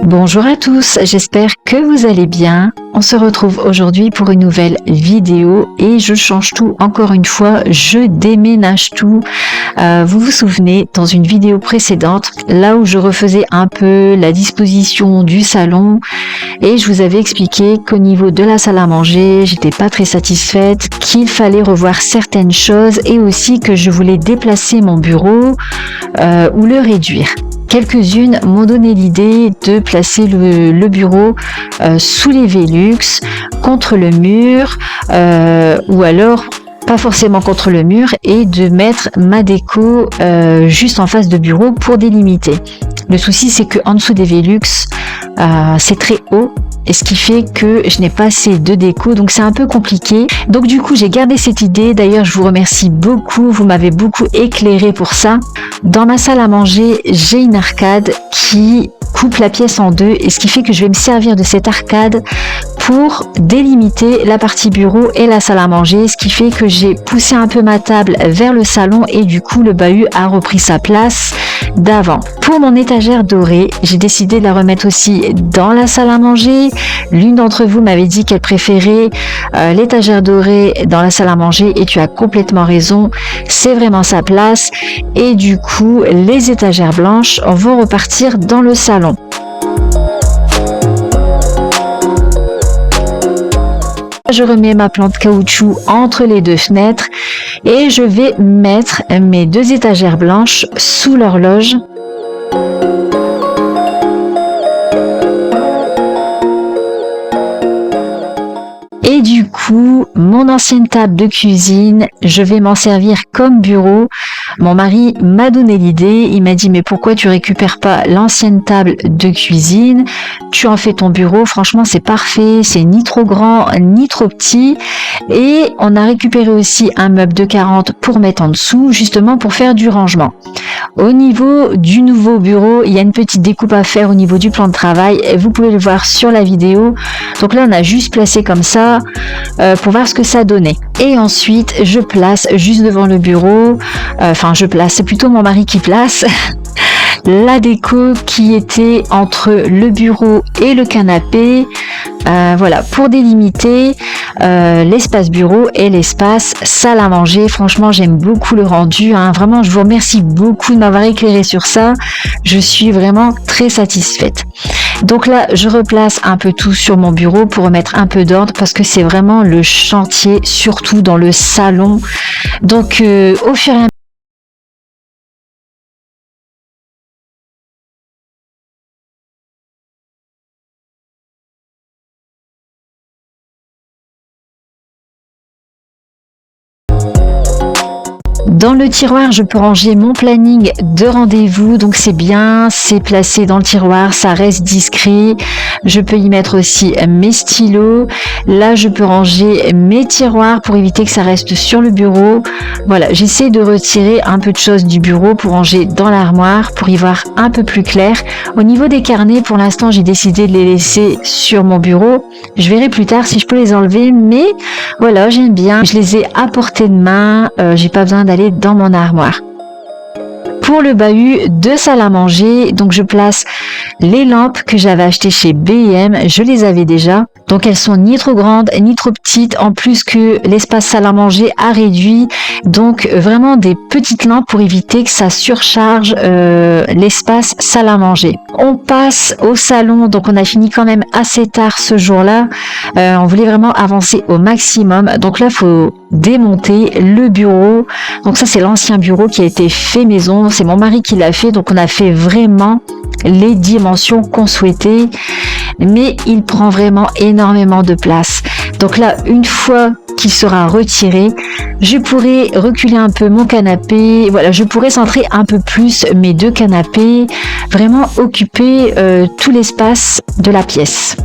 Bonjour à tous, j'espère que vous allez bien. On se retrouve aujourd'hui pour une nouvelle vidéo et je change tout encore une fois, je déménage tout. Vous vous souvenez dans une vidéo précédente, là où je refaisais un peu la disposition du salon et je vous avais expliqué qu'au niveau de la salle à manger, j'étais pas très satisfaite, qu'il fallait revoir certaines choses et aussi que je voulais déplacer mon bureau ou le réduire. Quelques-unes m'ont donné l'idée de placer le bureau sous les Velux, contre le mur, ou alors pas forcément contre le mur, et de mettre ma déco juste en face de bureau pour délimiter. Le souci, c'est qu'en dessous des Velux, c'est très haut. Et ce qui fait que je n'ai pas assez de déco, donc c'est un peu compliqué. Donc du coup, j'ai gardé cette idée. D'ailleurs, je vous remercie beaucoup. Vous m'avez beaucoup éclairé pour ça. Dans ma salle à manger, j'ai une arcade qui coupe la pièce en deux. Et ce qui fait que je vais me servir de cette arcade pour délimiter la partie bureau et la salle à manger. Ce qui fait que j'ai poussé un peu ma table vers le salon et du coup, le bahut a repris sa place d'avant. Pour mon étagère dorée, j'ai décidé de la remettre aussi dans la salle à manger. L'une d'entre vous m'avait dit qu'elle préférait l'étagère dorée dans la salle à manger et tu as complètement raison, c'est vraiment sa place. Et du coup, les étagères blanches vont repartir dans le salon. Je remets ma plante caoutchouc entre les deux fenêtres et je vais mettre mes deux étagères blanches sous l'horloge. Et du coup, mon ancienne table de cuisine, je vais m'en servir comme bureau. Mon mari m'a donné l'idée, il m'a dit mais pourquoi tu récupères pas l'ancienne table de cuisine, tu en fais ton bureau, franchement c'est parfait, c'est ni trop grand ni trop petit. Et on a récupéré aussi un meuble de 40 pour mettre en dessous, justement pour faire du rangement. Au niveau du nouveau bureau, il y a une petite découpe à faire au niveau du plan de travail, vous pouvez le voir sur la vidéo. Donc là on a juste placé comme ça pour voir ce que ça donnait. Et ensuite je place juste devant le bureau, c'est plutôt mon mari qui place la déco qui était entre le bureau et le canapé, voilà, pour délimiter l'espace bureau et l'espace salle à manger. Franchement, j'aime beaucoup le rendu, hein. Vraiment, je vous remercie beaucoup de m'avoir éclairé sur ça. Je suis vraiment très satisfaite. Donc là, je replace un peu tout sur mon bureau pour remettre un peu d'ordre parce que c'est vraiment le chantier, surtout dans le salon. Donc, au fur et à mesure, dans le tiroir, je peux ranger mon planning de rendez-vous, donc c'est bien, c'est placé dans le tiroir, ça reste discret. Je peux y mettre aussi mes stylos. Là, je peux ranger mes tiroirs pour éviter que ça reste sur le bureau. Voilà, j'essaie de retirer un peu de choses du bureau pour ranger dans l'armoire, pour y voir un peu plus clair. Au niveau des carnets, pour l'instant, j'ai décidé de les laisser sur mon bureau. Je verrai plus tard si je peux les enlever, mais voilà, j'aime bien. Je les ai à portée de main, j'ai pas besoin d'aller dans mon armoire. Pour le bahut de salle à manger, donc je place les lampes que j'avais achetées chez B&M, je les avais déjà. Donc elles sont ni trop grandes ni trop petites, en plus que l'espace salle à manger a réduit. Donc vraiment des petites lampes pour éviter que ça surcharge l'espace salle à manger. On passe au salon, donc on a fini quand même assez tard ce jour-là. On voulait vraiment avancer au maximum. Donc là, il faut démonter le bureau. Donc ça, c'est l'ancien bureau qui a été fait maison. C'est mon mari qui l'a fait. Donc on a fait vraiment les dimensions qu'on souhaitait. Mais il prend vraiment énormément de place. Donc là, une fois qu'il sera retiré, je pourrai reculer un peu mon canapé. Voilà, je pourrai centrer un peu plus mes deux canapés, vraiment occuper tout l'espace de la pièce.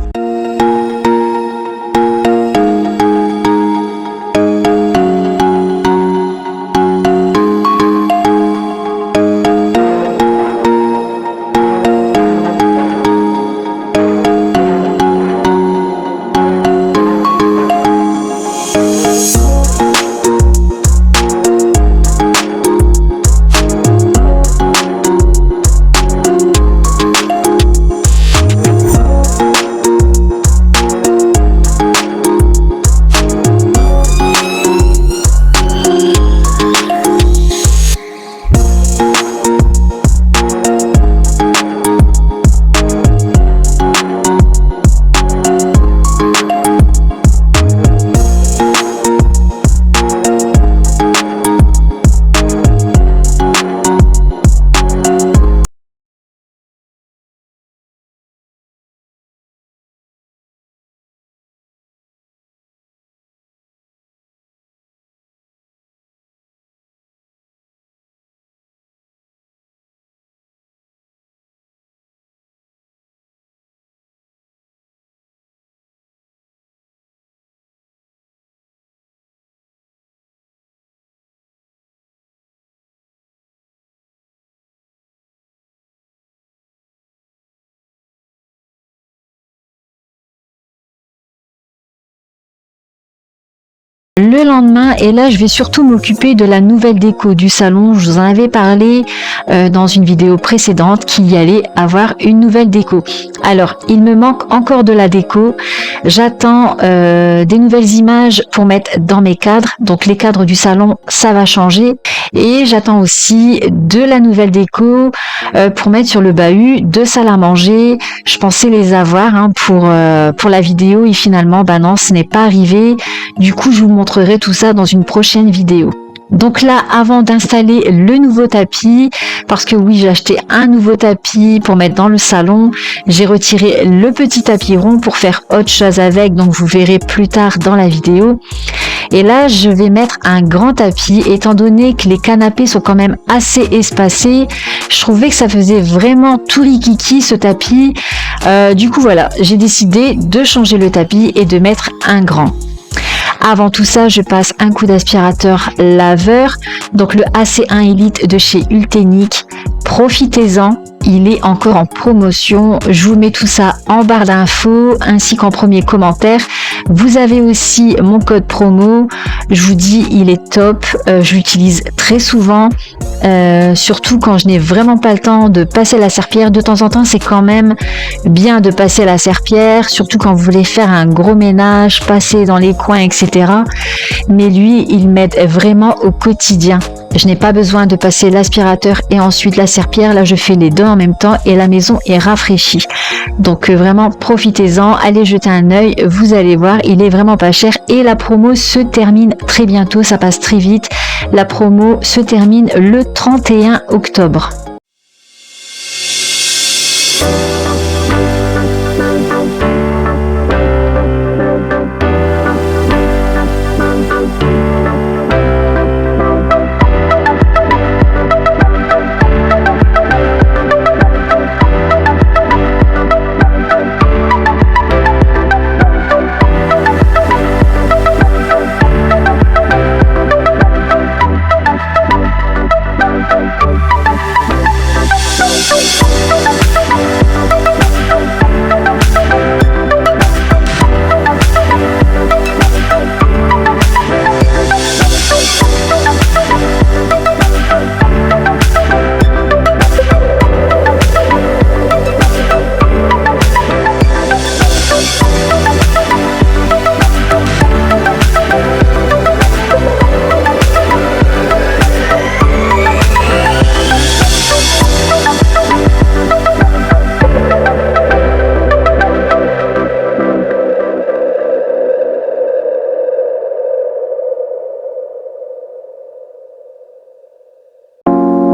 le lendemain, et là je vais surtout m'occuper de la nouvelle déco du salon. Je vous en avais parlé dans une vidéo précédente qu'il y allait avoir une nouvelle déco. Alors il me manque encore de la déco. J'attends des nouvelles images pour mettre dans mes cadres. Donc les cadres du salon, ça va changer. Et j'attends aussi de la nouvelle déco pour mettre sur le bahut de salle à manger. Je pensais les avoir pour la vidéo et finalement non, ce n'est pas arrivé. Du coup je vous montrerai tout ça dans une prochaine vidéo. Donc là, avant d'installer le nouveau tapis, parce que oui, j'ai acheté un nouveau tapis pour mettre dans le salon, j'ai retiré le petit tapis rond pour faire autre chose avec, donc vous verrez plus tard dans la vidéo. Et là, je vais mettre un grand tapis, étant donné que les canapés sont quand même assez espacés. Je trouvais que ça faisait vraiment tout rikiki ce tapis. Du coup, voilà, j'ai décidé de changer le tapis et de mettre un grand. Avant tout ça, je passe un coup d'aspirateur laveur, donc le AC1 Elite de chez Ultenic. Profitez-en, il est encore en promotion. Je vous mets tout ça en barre d'infos ainsi qu'en premier commentaire. Vous avez aussi mon code promo. Je vous dis, il est top. Je l'utilise très souvent, surtout quand je n'ai vraiment pas le temps de passer la serpillière. De temps en temps, c'est quand même bien de passer la serpillière, surtout quand vous voulez faire un gros ménage, passer dans les coins, etc. Mais lui, il m'aide vraiment au quotidien. Je n'ai pas besoin de passer l'aspirateur et ensuite la serpillière. Là, je fais les deux en même temps et la maison est rafraîchie. Donc vraiment, profitez-en. Allez jeter un œil. Vous allez voir, il est vraiment pas cher. Et la promo se termine très bientôt. Ça passe très vite. La promo se termine le 31 octobre.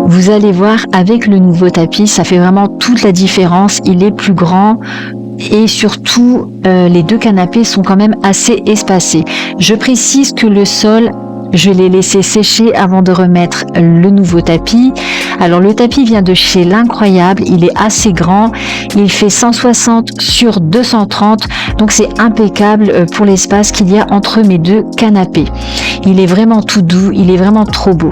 Vous allez voir, avec le nouveau tapis, ça fait vraiment toute la différence. Il est plus grand et surtout, les deux canapés sont quand même assez espacés. Je précise que le sol, je l'ai laissé sécher avant de remettre le nouveau tapis. Alors le tapis vient de chez L'Incroyable, il est assez grand, il fait 160 sur 230, donc c'est impeccable pour l'espace qu'il y a entre mes deux canapés. Il est vraiment tout doux, il est vraiment trop beau.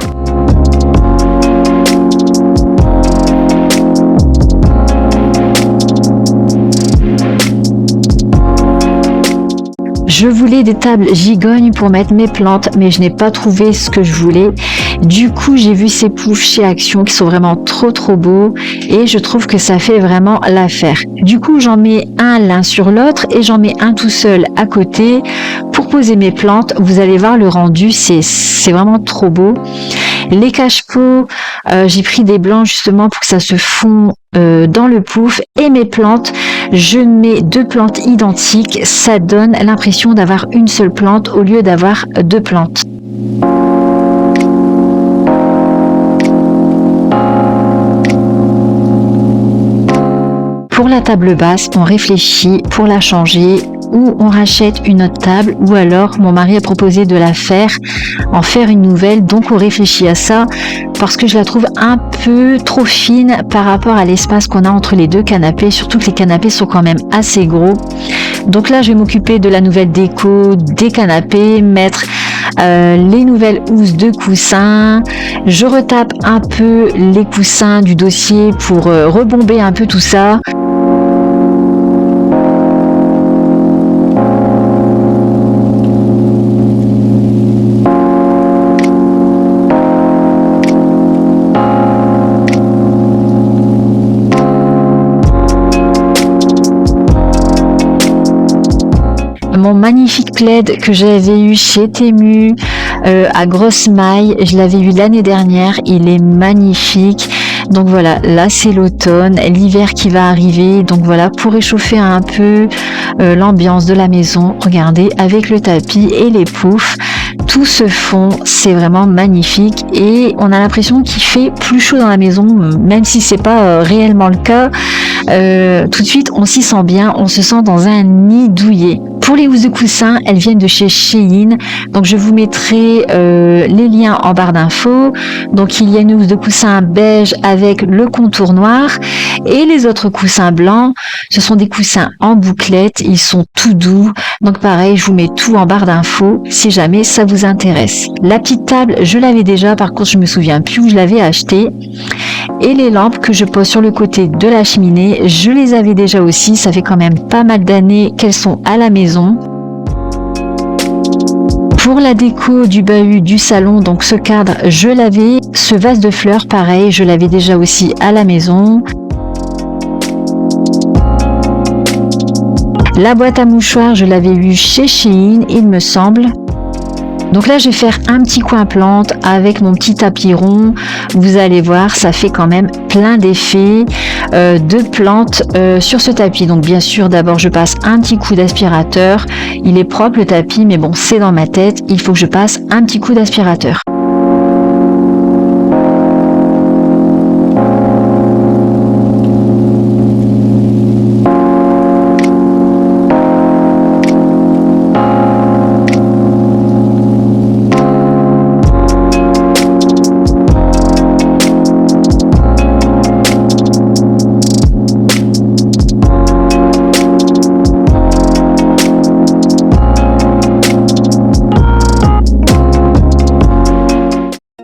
Je voulais des tables gigognes pour mettre mes plantes, mais je n'ai pas trouvé ce que je voulais. Du coup, j'ai vu ces poufs chez Action qui sont vraiment trop beaux et je trouve que ça fait vraiment l'affaire. Du coup, j'en mets un l'un sur l'autre et j'en mets un tout seul à côté pour poser mes plantes. Vous allez voir le rendu, c'est vraiment trop beau. Les cache-pots, j'ai pris des blancs justement pour que ça se fond dans le pouf. Et mes plantes, je mets deux plantes identiques. Ça donne l'impression d'avoir une seule plante au lieu d'avoir deux plantes. Pour la table basse, on réfléchit pour la changer ou on rachète une autre table, ou alors mon mari a proposé de la faire, en faire une nouvelle, donc on réfléchit à ça parce que je la trouve un peu trop fine par rapport à l'espace qu'on a entre les deux canapés, surtout que les canapés sont quand même assez gros. Donc là je vais m'occuper de la nouvelle déco des canapés, mettre les nouvelles housses de coussins, je retape un peu les coussins du dossier pour rebomber un peu tout ça. mon magnifique plaid que j'avais eu chez Temu à grosse maille. Je l'avais eu l'année dernière. Il est magnifique. Donc voilà, là c'est l'automne, l'hiver qui va arriver. Donc voilà, pour réchauffer un peu l'ambiance de la maison, regardez, avec le tapis et les poufs, tout se fond, c'est vraiment magnifique et on a l'impression qu'il fait plus chaud dans la maison, même si c'est pas réellement le cas. Tout de suite, on s'y sent bien, on se sent dans un nid douillet. Pour les housses de coussin, elles viennent de chez Shein. Donc je vous mettrai les liens en barre d'infos. Donc il y a une housse de coussin beige avec le contour noir et les autres coussins blancs, ce sont des coussins en bouclette, ils sont tout doux. Donc pareil, je vous mets tout en barre d'infos si jamais ça vous intéresse. La petite table, je l'avais déjà, par contre je me souviens plus où je l'avais acheté. Et les lampes que je pose sur le côté de la cheminée, je les avais déjà aussi, ça fait quand même pas mal d'années qu'elles sont à la maison. Pour la déco du bahut du salon, donc ce cadre, je l'avais. Ce vase de fleurs, pareil, je l'avais déjà aussi à la maison. La boîte à mouchoirs, je l'avais vue chez Shein, il me semble. Donc là, je vais faire un petit coin plante avec mon petit tapis rond. Vous allez voir, ça fait quand même plein d'effets de plantes sur ce tapis. Donc bien sûr, d'abord, je passe un petit coup d'aspirateur. Il est propre le tapis, mais bon, c'est dans ma tête. Il faut que je passe un petit coup d'aspirateur.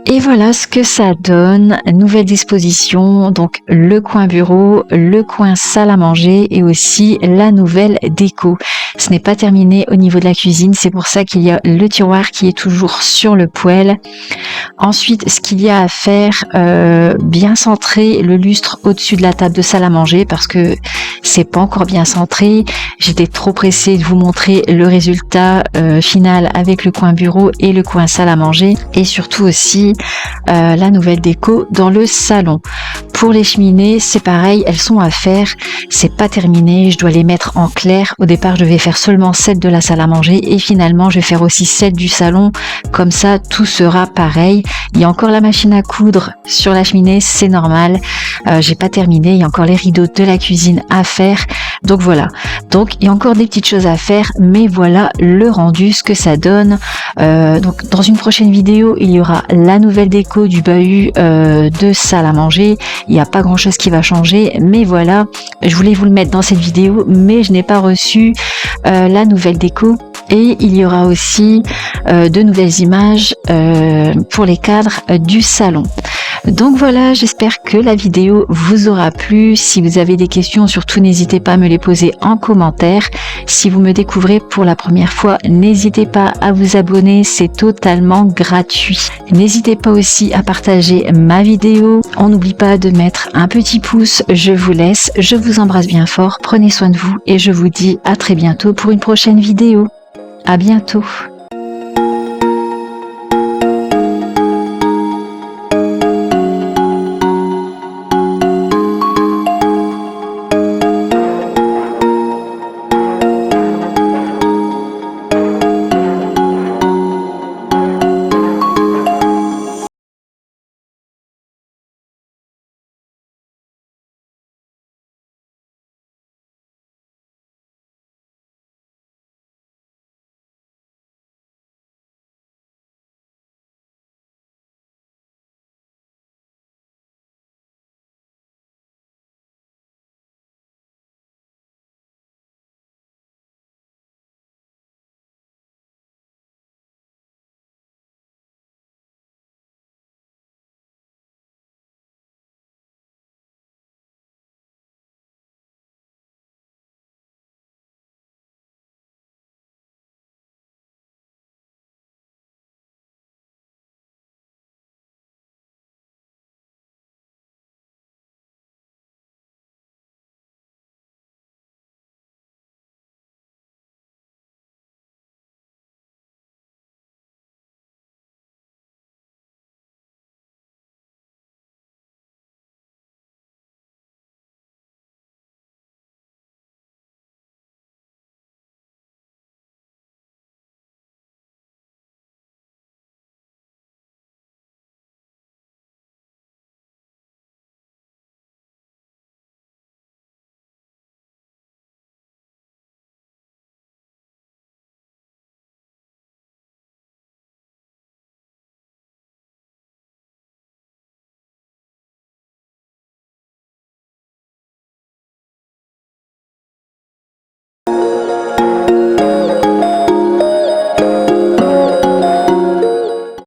Et voilà ce que ça donne, nouvelle disposition, donc le coin bureau, le coin salle à manger et aussi la nouvelle déco. Ce n'est pas terminé au niveau de la cuisine, c'est pour ça qu'il y a le tiroir qui est toujours sur le poêle. Ensuite, ce qu'il y a à faire, bien centrer le lustre au-dessus de la table de salle à manger parce que c'est pas encore bien centré. J'étais trop pressée de vous montrer le résultat final avec le coin bureau et le coin salle à manger et surtout aussi la nouvelle déco dans le salon. Pour les cheminées, c'est pareil, elles sont à faire, c'est pas terminé, je dois les mettre en clair. Au départ, je devais faire seulement celle de la salle à manger et finalement, je vais faire aussi celle du salon. Comme ça, tout sera pareil. Il y a encore la machine à coudre sur la cheminée, c'est normal. J'ai pas terminé, il y a encore les rideaux de la cuisine à faire. Donc voilà. Donc il y a encore des petites choses à faire, mais voilà le rendu, ce que ça donne. Donc dans une prochaine vidéo, il y aura la nouvelle déco du bahut de salle à manger. Il n'y a pas grand chose qui va changer, mais voilà, je voulais vous le mettre dans cette vidéo, mais je n'ai pas reçu la nouvelle déco. Et il y aura aussi de nouvelles images pour les cadres du salon. Donc voilà, j'espère que la vidéo vous aura plu. Si vous avez des questions, surtout n'hésitez pas à me les poser en commentaire. Si vous me découvrez pour la première fois, n'hésitez pas à vous abonner, c'est totalement gratuit. N'hésitez pas aussi à partager ma vidéo. On n'oublie pas de mettre un petit pouce. Je vous laisse, je vous embrasse bien fort, prenez soin de vous et je vous dis à très bientôt pour une prochaine vidéo. À bientôt.